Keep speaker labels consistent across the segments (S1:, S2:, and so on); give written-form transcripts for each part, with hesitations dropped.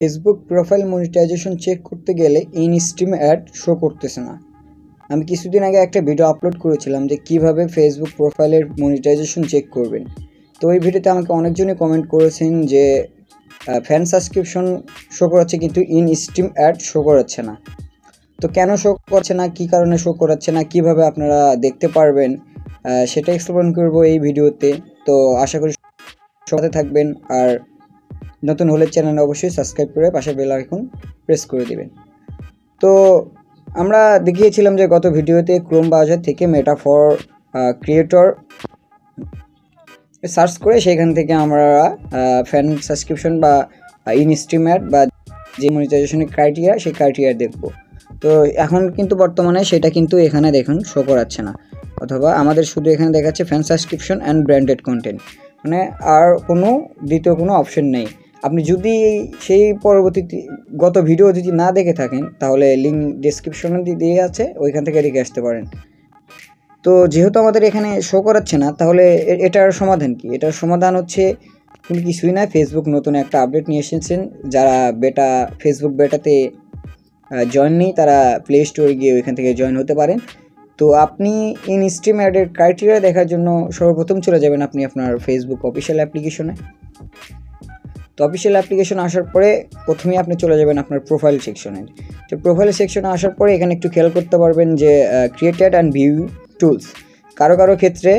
S1: Facebook profile monetization check করতে গেলে in stream add show করতেছে না। আমি কিছুদিন আগে একটা ভিডিও আপলোড করেছিলাম যে কিভাবে ফেসবুক প্রোফাইলের মনিটাইজেশন চেক করবেন। তো ওই ভিডিওতে আমাকে অনেকজনই কমেন্ট করেছেন যে ফ্যান সাবস্ক্রিপশন শো করাচ্ছে কিন্তু ইন স্ট্রিম অ্যাড শো করাচ্ছে না। তো কেন শো করছে না, কী কারণে শো করাচ্ছে না, কিভাবে আপনারা দেখতে পারবেন সেটা এক্সপ্লেন করব এই ভিডিওতে। তো আশা করি সাথে থাকবেন, আর নতুন হলে চ্যানেল অবশ্যই সাবস্ক্রাইব করে পাশে বেল আইকন প্রেস করে দিবেন। তো আমরা দেখিয়েছিলাম যে গত ভিডিওতে ক্রোম ব্রাউজার থেকে মেটা ফর ক্রিয়েটর সার্চ করে সেখান থেকে আমরা ফ্যান সাবস্ক্রিপশন বা ইন স্ট্রিম অ্যাড বা যে মনিটাইজেশনের ক্রাইটেরিয়া সেই ক্রাইটেরিয়া দেখব। তো এখন কিন্তু বর্তমানে সেটা কিন্তু এখানে দেখুন শো করাচ্ছে না, অথবা আমাদের শুধু এখানে দেখাচ্ছে fan subscription and branded content, মানে আর কোনো দ্বিতীয় কোনো অপশন নেই। আপনি যদি সেই পরবর্তীতে গত ভিডিও যদি না দেখে থাকেন তাহলে লিঙ্ক ডেসক্রিপশনে দিয়ে আছে, ওইখান থেকে দেখে আসতে পারেন। তো যেহেতু আমাদের এখানে শো করাচ্ছে না, তাহলে এটার সমাধান কি? এটার সমাধান হচ্ছে কোনো কিছুই না, ফেসবুক নতুন একটা আপডেট নিয়ে এসেছেন। যারা ফেসবুক বেটাতে জয়েন নেই তারা প্লে স্টোরে গিয়ে ওইখান থেকে জয়েন হতে পারেন। তো আপনি ইন স্ট্রিম অ্যাডের ক্রাইটেরিয়া দেখার জন্য সর্বপ্রথম চলে যাবেন আপনি আপনার ফেসবুক অফিসিয়াল অ্যাপ্লিকেশনে। তো অফিসিয়াল অ্যাপ্লিকেশন আসার পরে প্রথমেই আপনি চলে যাবেন আপনার প্রোফাইল সেকশনে। তো প্রোফাইল সেকশনে আসার পরে এখানে একটু খেয়াল করতে পারবেন যে ক্রিয়েটেড অ্যান্ড ভিউ টুলস, কারো ক্ষেত্রে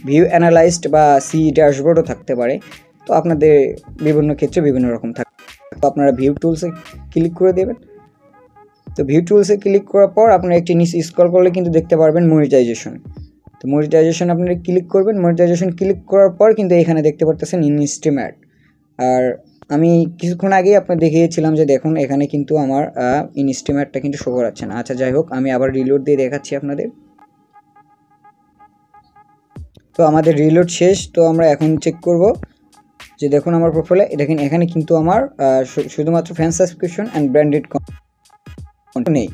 S1: ভিউ অ্যানালাইজড বা সি ড্যাশবোর্ডও থাকতে পারে। তো আপনাদের বিভিন্ন ক্ষেত্রে বিভিন্ন রকম থাকে। তো আপনারা ভিউ টুলসে ক্লিক করে দেবেন। তো ভিউ টুলসে ক্লিক করার পর আপনারা একটি নিচে স্ক্রল করলে কিন্তু দেখতে পারবেন মনিটাইজেশন। তো মনিটাইজেশন আপনারা ক্লিক করবেন। মনিটাইজেশন ক্লিক করার পর কিন্তু এখানে দেখতে পারতেছেন ইন স্ট্রিম অ্যাড। আর আমি কিছুক্ষণ আগেই আপনার দেখিয়েছিলাম যে দেখুন এখানে কিন্তু আমার ইন স্ট্রিম অ্যাডটা কিন্তু শো করাচ্ছে না। আচ্ছা যাই হোক, আমি আবার রিলোড দিয়ে দেখাচ্ছি আপনাদের। তো আমাদের রিলোড শেষ। তো আমরা এখন চেক করব যে দেখুন আমার প্রোফাইলে দেখেন এখানে কিন্তু আমার শুধুমাত্র fan subscription and branded content নেই।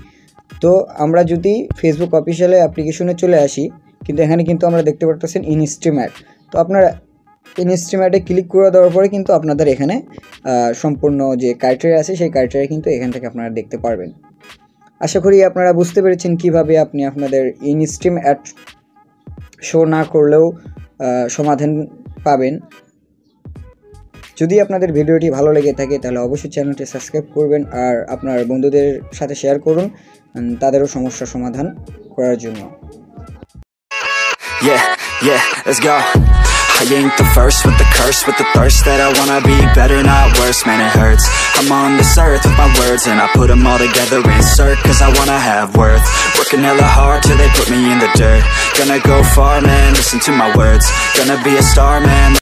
S1: তো আমরা যদি ফেসবুক অফিসিয়াল অ্যাপ্লিকেশনে চলে আসি, কিন্তু এখানে কিন্তু আমরা দেখতে পাচ্ছেন ইন স্ট্রিম অ্যাড। তো আপনারা ইন স্ট্রিম অ্যাডে ক্লিক করে দেওয়ার পরে কিন্তু আপনাদের এখানে সম্পূর্ণ যে ক্রাইটেরিয়া আছে সেই ক্রাইটেরিয়া কিন্তু এখান থেকে আপনারা দেখতে পারবেন। আশা করি আপনারা বুঝতে পেরেছেন কিভাবে আপনি আপনাদের ইন স্ট্রিম অ্যাড শো না করলেও সমাধান পাবেন। যদি আপনাদের ভিডিওটি ভালো লেগে থাকে তাহলে অবশ্যই চ্যানেলটি সাবস্ক্রাইব করবেন, আর আপনার বন্ধুদের সাথে শেয়ার করুন তাদেরও সমস্যার সমাধান করার জন্য।
S2: Yeah, let's go. I ain't the first with the curse, with the thirst that I wanna be better, not worse, man it hurts. I'm on this earth with my words and I put them all together, insert, cause I wanna have worth. Working hella hard till they put me in the dirt. Gonna go far, man, listen to my words. Gonna be a star, man.